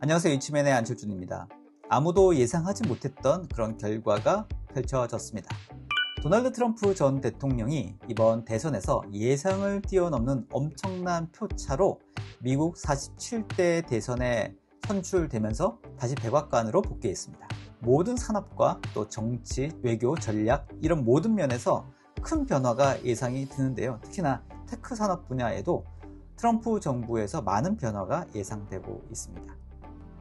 안녕하세요. 이치맨의 안철준입니다. 아무도 예상하지 못했던 그런 결과가 펼쳐졌습니다. 도널드 트럼프 전 대통령이 이번 대선에서 예상을 뛰어넘는 엄청난 표차로 미국 47대 대선에 선출되면서 다시 백악관으로 복귀했습니다. 모든 산업과 또 정치, 외교, 전략 이런 모든 면에서 큰 변화가 예상이 드는데요. 특히나 테크 산업 분야에도 트럼프 정부에서 많은 변화가 예상되고 있습니다.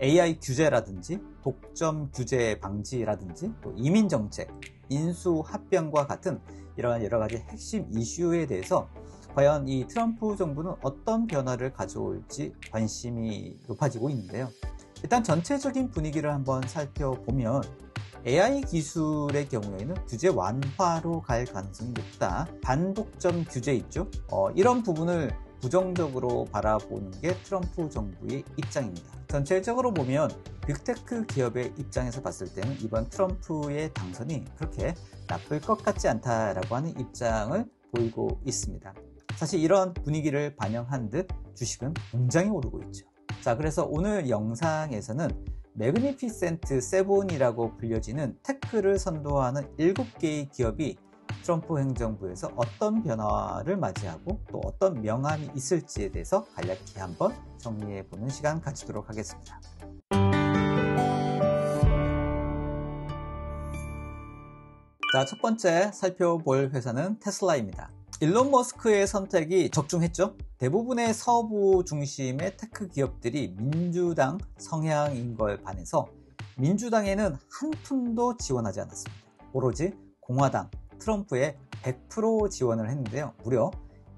AI 규제라든지 독점 규제 방지라든지 또 이민 정책, 인수 합병과 같은 이러한 여러 가지 핵심 이슈에 대해서 과연 이 트럼프 정부는 어떤 변화를 가져올지 관심이 높아지고 있는데요. 일단 전체적인 분위기를 한번 살펴보면 AI 기술의 경우에는 규제 완화로 갈 가능성이 높다. 반독점 규제 있죠? 이런 부분을 부정적으로 바라보는 게 트럼프 정부의 입장입니다. 전체적으로 보면 빅테크 기업의 입장에서 봤을 때는 이번 트럼프의 당선이 그렇게 나쁠 것 같지 않다라고 하는 입장을 보이고 있습니다. 사실 이런 분위기를 반영한 듯 주식은 굉장히 오르고 있죠. 자, 그래서 오늘 영상에서는 매그니피센트 7이라고 불려지는 테크를 선도하는 7개의 기업이 트럼프 행정부에서 어떤 변화를 맞이하고 또 어떤 명암이 있을지에 대해서 간략히 한번 정리해보는 시간 가지도록 하겠습니다. 자, 첫 번째 살펴볼 회사는 테슬라입니다. 일론 머스크의 선택이 적중했죠. 대부분의 서부 중심의 테크 기업들이 민주당 성향인 걸 반해서 민주당에는 한 푼도 지원하지 않았습니다. 오로지 공화당 트럼프에 100% 지원을 했는데요. 무려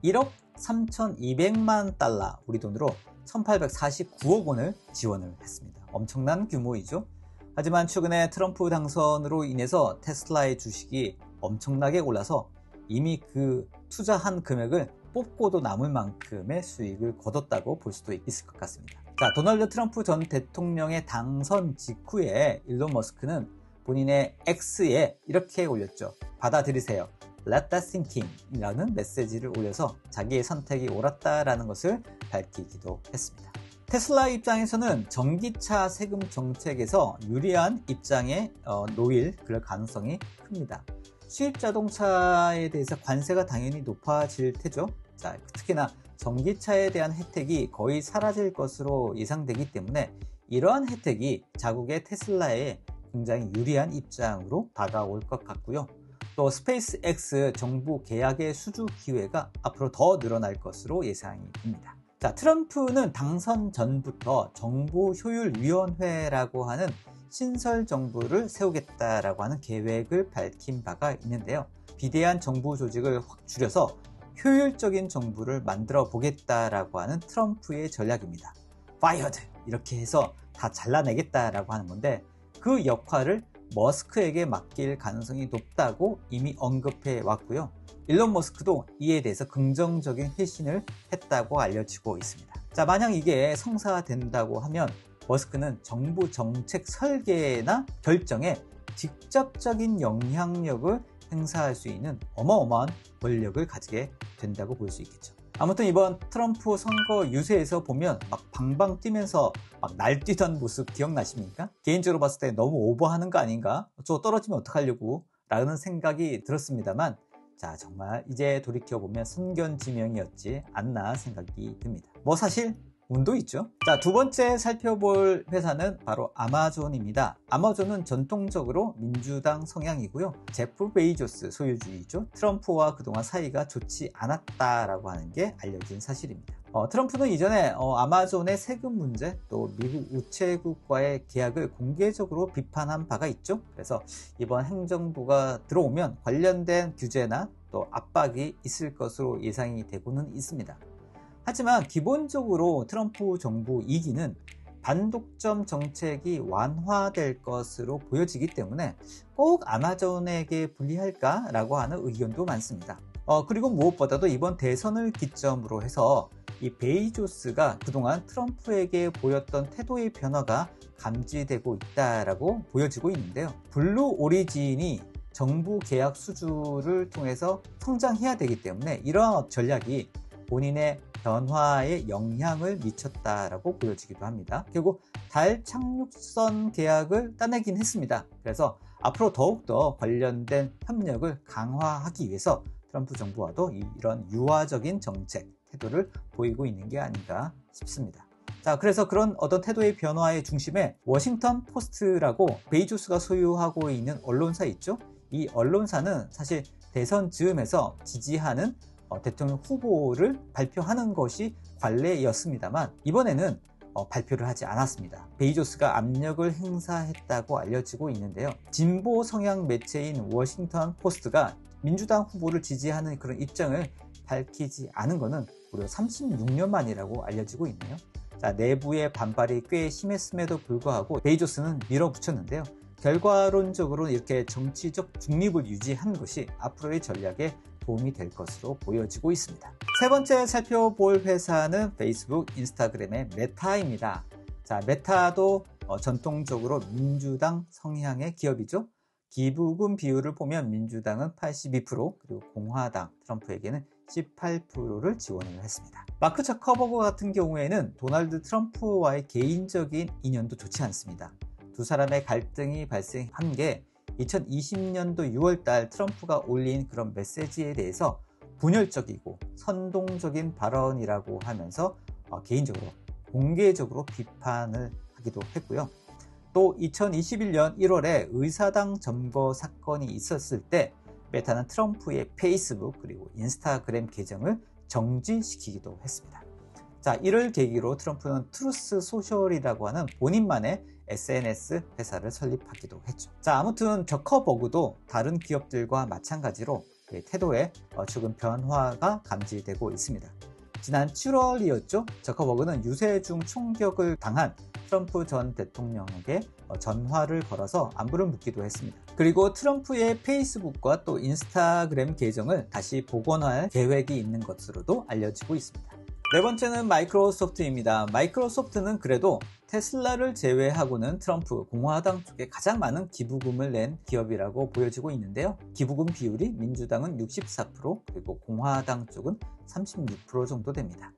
1억 3,200만 달러, 우리 돈으로 1,849억 원을 지원을 했습니다. 엄청난 규모이죠. 하지만 최근에 트럼프 당선으로 인해서 테슬라의 주식이 엄청나게 올라서 이미 그 투자한 금액을 뽑고도 남을 만큼의 수익을 거뒀다고 볼 수도 있을 것 같습니다. 자, 도널드 트럼프 전 대통령의 당선 직후에 일론 머스크는 본인의 X에 이렇게 올렸죠. 받아들이세요. Let that sink in 이라는 메시지를 올려서 자기의 선택이 옳았다라는 것을 밝히기도 했습니다. 테슬라 입장에서는 전기차 세금 정책에서 유리한 입장에 놓일 그럴 가능성이 큽니다. 수입 자동차에 대해서 관세가 당연히 높아질 테죠. 자, 특히나 전기차에 대한 혜택이 거의 사라질 것으로 예상되기 때문에 이러한 혜택이 자국의 테슬라에 굉장히 유리한 입장으로 다가올 것 같고요. 또 스페이스 X 정부 계약의 수주 기회가 앞으로 더 늘어날 것으로 예상이 됩니다. 자, 트럼프는 당선 전부터 정보효율위원회라고 하는 신설 정부를 세우겠다라고 하는 계획을 밝힌 바가 있는데요. 비대한 정부 조직을 확 줄여서 효율적인 정부를 만들어 보겠다라고 하는 트럼프의 전략입니다. Fired! 이렇게 해서 다 잘라내겠다라고 하는 건데 그 역할을 머스크에게 맡길 가능성이 높다고 이미 언급해 왔고요. 일론 머스크도 이에 대해서 긍정적인 회신을 했다고 알려지고 있습니다. 자, 만약 이게 성사된다고 하면 머스크는 정부 정책 설계나 결정에 직접적인 영향력을 행사할 수 있는 어마어마한 권력을 가지게 된다고 볼 수 있겠죠. 아무튼 이번 트럼프 선거 유세에서 보면 막 방방 뛰면서 막 날뛰던 모습 기억나십니까? 개인적으로 봤을 때 너무 오버하는 거 아닌가? 저 떨어지면 어떡하려고? 라는 생각이 들었습니다만 자, 정말 이제 돌이켜보면 선견지명이었지 않나 생각이 듭니다. 뭐 사실 운도 있죠. 자, 두 번째 살펴볼 회사는 바로 아마존입니다. 아마존은 전통적으로 민주당 성향이고요. 제프 베이조스 소유주이죠. 트럼프와 그동안 사이가 좋지 않았다라고 하는 게 알려진 사실입니다. 트럼프는 이전에 아마존의 세금 문제 또 미국 우체국과의 계약을 공개적으로 비판한 바가 있죠. 그래서 이번 행정부가 들어오면 관련된 규제나 또 압박이 있을 것으로 예상이 되고는 있습니다. 하지만 기본적으로 트럼프 정부 2기는 반독점 정책이 완화될 것으로 보여지기 때문에 꼭 아마존에게 불리할까라고 하는 의견도 많습니다. 그리고 무엇보다도 이번 대선을 기점으로 해서 이 베이조스가 그동안 트럼프에게 보였던 태도의 변화가 감지되고 있다라고 보여지고 있는데요. 블루 오리진이 정부 계약 수주를 통해서 성장해야 되기 때문에 이러한 전략이 본인의 변화에 영향을 미쳤다라고 보여지기도 합니다. 결국 달 착륙선 계약을 따내긴 했습니다. 그래서 앞으로 더욱더 관련된 협력을 강화하기 위해서 트럼프 정부와도 이런 유화적인 정책, 태도를 보이고 있는 게 아닌가 싶습니다. 자, 그래서 그런 어떤 태도의 변화의 중심에 워싱턴 포스트라고 베이조스가 소유하고 있는 언론사 있죠? 이 언론사는 사실 대선 즈음에서 지지하는 대통령 후보를 발표하는 것이 관례였습니다만 이번에는 발표를 하지 않았습니다. 베이조스가 압력을 행사했다고 알려지고 있는데요. 진보 성향 매체인 워싱턴 포스트가 민주당 후보를 지지하는 그런 입장을 밝히지 않은 것은 무려 36년 만이라고 알려지고 있네요. 자, 내부의 반발이 꽤 심했음에도 불구하고 베이조스는 밀어붙였는데요. 결과론적으로 이렇게 정치적 중립을 유지한 것이 앞으로의 전략에 도움이 될 것으로 보여지고 있습니다. 세 번째 살펴볼 회사는 페이스북, 인스타그램의 메타입니다. 자, 메타도 전통적으로 민주당 성향의 기업이죠. 기부금 비율을 보면 민주당은 82%, 그리고 공화당, 트럼프에게는 18%를 지원을 했습니다. 마크 저커버그 같은 경우에는 도널드 트럼프와의 개인적인 인연도 좋지 않습니다. 두 사람의 갈등이 발생한 게 2020년도 6월달 트럼프가 올린 그런 메시지에 대해서 분열적이고 선동적인 발언이라고 하면서 개인적으로 공개적으로 비판을 하기도 했고요. 또 2021년 1월에 의사당 점거 사건이 있었을 때 메타는 트럼프의 페이스북 그리고 인스타그램 계정을 정지시키기도 했습니다. 자, 이를 계기로 트럼프는 트루스 소셜이라고 하는 본인만의 SNS 회사를 설립하기도 했죠. 자, 아무튼 저커버그도 다른 기업들과 마찬가지로 태도에 조금 변화가 감지되고 있습니다. 지난 7월이었죠. 저커버그는 유세중 총격을 당한 트럼프 전 대통령에게 전화를 걸어서 안부를 묻기도 했습니다. 그리고 트럼프의 페이스북과 또 인스타그램 계정을 다시 복원할 계획이 있는 것으로도 알려지고 있습니다. 네 번째는 마이크로소프트입니다. 마이크로소프트는 그래도 테슬라를 제외하고는 트럼프 공화당 쪽에 가장 많은 기부금을 낸 기업이라고 보여지고 있는데요. 기부금 비율이 민주당은 64%, 그리고 공화당 쪽은 36% 정도 됩니다.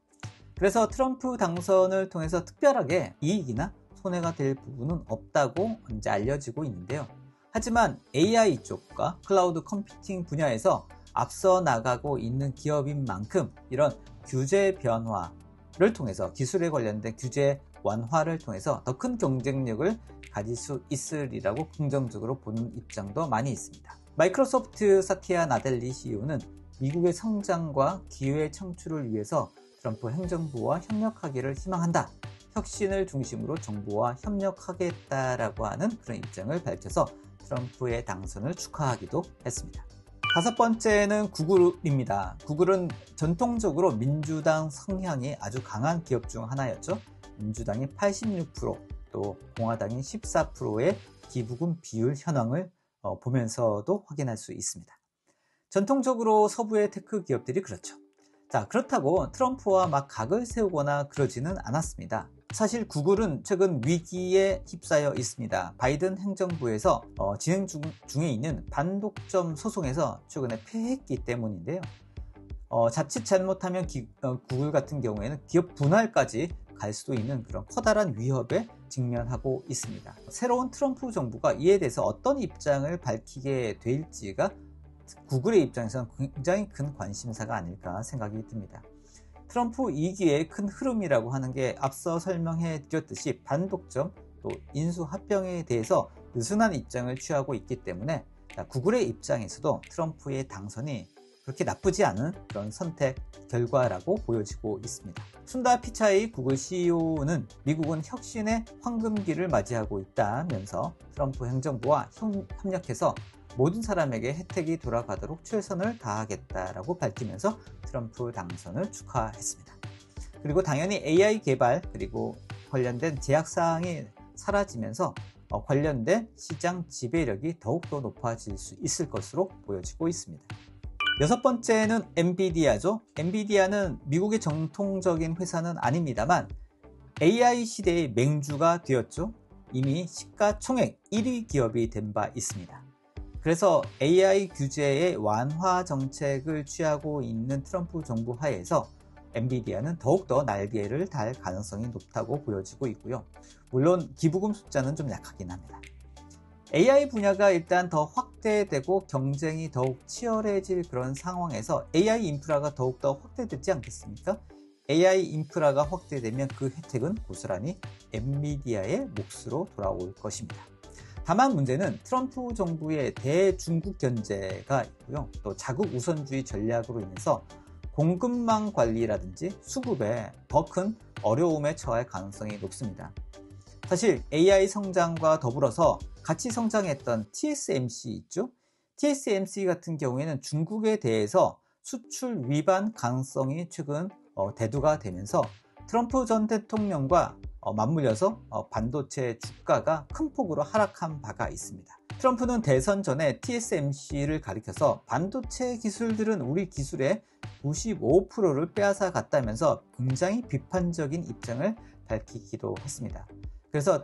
그래서 트럼프 당선을 통해서 특별하게 이익이나 손해가 될 부분은 없다고 이제 알려지고 있는데요. 하지만 AI 쪽과 클라우드 컴퓨팅 분야에서 앞서 나가고 있는 기업인 만큼 이런 규제 변화를 통해서 기술에 관련된 규제 완화를 통해서 더 큰 경쟁력을 가질 수 있으리라고 긍정적으로 보는 입장도 많이 있습니다. 마이크로소프트 사티아 나델리 CEO는 미국의 성장과 기회 창출을 위해서 트럼프 행정부와 협력하기를 희망한다. 혁신을 중심으로 정부와 협력하겠다라고 하는 그런 입장을 밝혀서 트럼프의 당선을 축하하기도 했습니다. 다섯 번째는 구글입니다. 구글은 전통적으로 민주당 성향이 아주 강한 기업 중 하나였죠. 민주당이 86%, 또 공화당이 14%의 기부금 비율 현황을 보면서도 확인할 수 있습니다. 전통적으로 서부의 테크 기업들이 그렇죠. 자, 그렇다고 트럼프와 막 각을 세우거나 그러지는 않았습니다. 사실 구글은 최근 위기에 휩싸여 있습니다. 바이든 행정부에서 진행 중에 있는 반독점 소송에서 최근에 패했기 때문인데요. 자칫 잘못하면 구글 같은 경우에는 기업 분할까지 갈 수도 있는 그런 커다란 위협에 직면하고 있습니다. 새로운 트럼프 정부가 이에 대해서 어떤 입장을 밝히게 될지가 구글의 입장에서는 굉장히 큰 관심사가 아닐까 생각이 듭니다. 트럼프 2기의 큰 흐름이라고 하는 게 앞서 설명해 드렸듯이 반독점 또 인수합병에 대해서 느슨한 입장을 취하고 있기 때문에 구글의 입장에서도 트럼프의 당선이 그렇게 나쁘지 않은 그런 선택 결과라고 보여지고 있습니다. 순다 피차이 구글 CEO는 미국은 혁신의 황금기를 맞이하고 있다면서 트럼프 행정부와 협력해서 모든 사람에게 혜택이 돌아가도록 최선을 다하겠다라고 밝히면서 트럼프 당선을 축하했습니다. 그리고 당연히 AI 개발 그리고 관련된 제약사항이 사라지면서 관련된 시장 지배력이 더욱더 높아질 수 있을 것으로 보여지고 있습니다. 여섯 번째는 엔비디아죠. 엔비디아는 미국의 정통적인 회사는 아닙니다만 AI 시대의 맹주가 되었죠. 이미 시가총액 1위 기업이 된 바 있습니다. 그래서 AI 규제의 완화 정책을 취하고 있는 트럼프 정부 하에서 엔비디아는 더욱더 날개를 달 가능성이 높다고 보여지고 있고요. 물론 기부금 숫자는 좀 약하긴 합니다. AI 분야가 일단 더 확대되고 경쟁이 더욱 치열해질 그런 상황에서 AI 인프라가 더욱더 확대되지 않겠습니까? AI 인프라가 확대되면 그 혜택은 고스란히 엔비디아의 몫으로 돌아올 것입니다. 다만 문제는 트럼프 정부의 대중국 견제가 있고요. 또 자국 우선주의 전략으로 인해서 공급망 관리라든지 수급에 더 큰 어려움에 처할 가능성이 높습니다. 사실 AI 성장과 더불어서 같이 성장했던 TSMC 있죠? TSMC 같은 경우에는 중국에 대해서 수출 위반 가능성이 최근 대두가 되면서 트럼프 전 대통령과 맞물려서 반도체 주가가 큰 폭으로 하락한 바가 있습니다. 트럼프는 대선 전에 TSMC를 가리켜서 반도체 기술들은 우리 기술의 95%를 빼앗아 갔다면서 굉장히 비판적인 입장을 밝히기도 했습니다. 그래서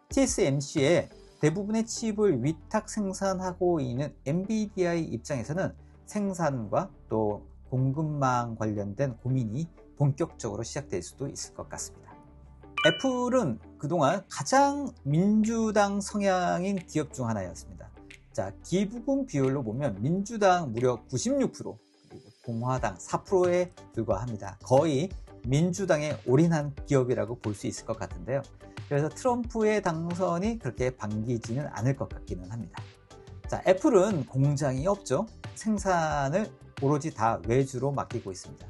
TSMC의 대부분의 칩을 위탁 생산하고 있는 엔비디아의 입장에서는 생산과 또 공급망 관련된 고민이 본격적으로 시작될 수도 있을 것 같습니다. 애플은 그동안 가장 민주당 성향인 기업 중 하나였습니다. 자, 기부금 비율로 보면 민주당 무려 96%, 그리고 공화당 4%에 불과합니다. 거의 민주당에 올인한 기업이라고 볼 수 있을 것 같은데요. 그래서 트럼프의 당선이 그렇게 반기지는 않을 것 같기는 합니다. 자, 애플은 공장이 없죠. 생산을 오로지 다 외주로 맡기고 있습니다.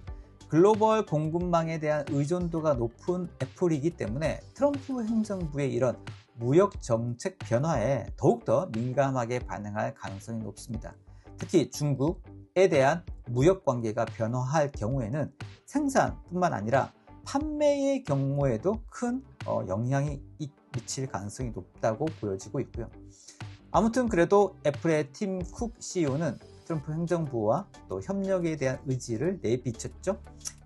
글로벌 공급망에 대한 의존도가 높은 애플이기 때문에 트럼프 행정부의 이런 무역 정책 변화에 더욱더 민감하게 반응할 가능성이 높습니다. 특히 중국에 대한 무역 관계가 변화할 경우에는 생산뿐만 아니라 판매의 경우에도 큰 영향이 미칠 가능성이 높다고 보여지고 있고요. 아무튼 그래도 애플의 팀 쿡 CEO는 트럼프 행정부와 또 협력에 대한 의지를 내비쳤죠.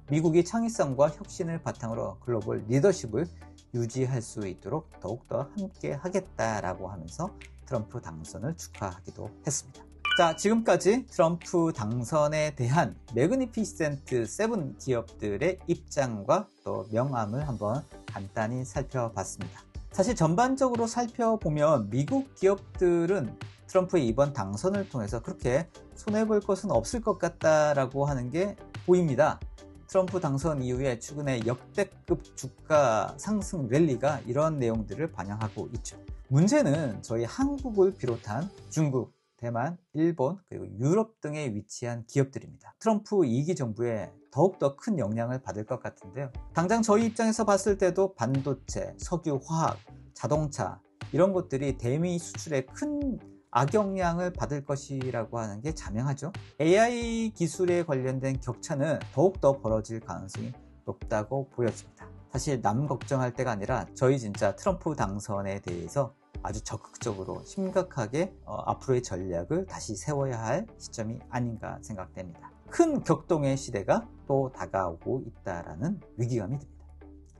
미국이 창의성과 혁신을 바탕으로 글로벌 리더십을 유지할 수 있도록 더욱더 함께 하겠다라고 하면서 트럼프 당선을 축하하기도 했습니다. 자, 지금까지 트럼프 당선에 대한 매그니피센트 7 기업들의 입장과 또 명암을 한번 간단히 살펴봤습니다. 사실 전반적으로 살펴보면 미국 기업들은 트럼프의 이번 당선을 통해서 그렇게 손해볼 것은 없을 것 같다라고 하는 게 보입니다. 트럼프 당선 이후에 최근에 역대급 주가 상승 랠리가 이런 내용들을 반영하고 있죠. 문제는 저희 한국을 비롯한 중국, 대만, 일본, 그리고 유럽 등에 위치한 기업들입니다. 트럼프 2기 정부에 더욱더 큰 영향을 받을 것 같은데요. 당장 저희 입장에서 봤을 때도 반도체, 석유, 화학, 자동차 이런 것들이 대미 수출에 큰 악영향을 받을 것이라고 하는 게 자명하죠. AI 기술에 관련된 격차는 더욱더 벌어질 가능성이 높다고 보여집니다. 사실 남 걱정할 때가 아니라 저희 진짜 트럼프 당선에 대해서 아주 적극적으로 심각하게 앞으로의 전략을 다시 세워야 할 시점이 아닌가 생각됩니다. 큰 격동의 시대가 또 다가오고 있다는 위기감이 듭니다.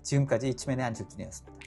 지금까지 이치맨의 안철준이었습니다.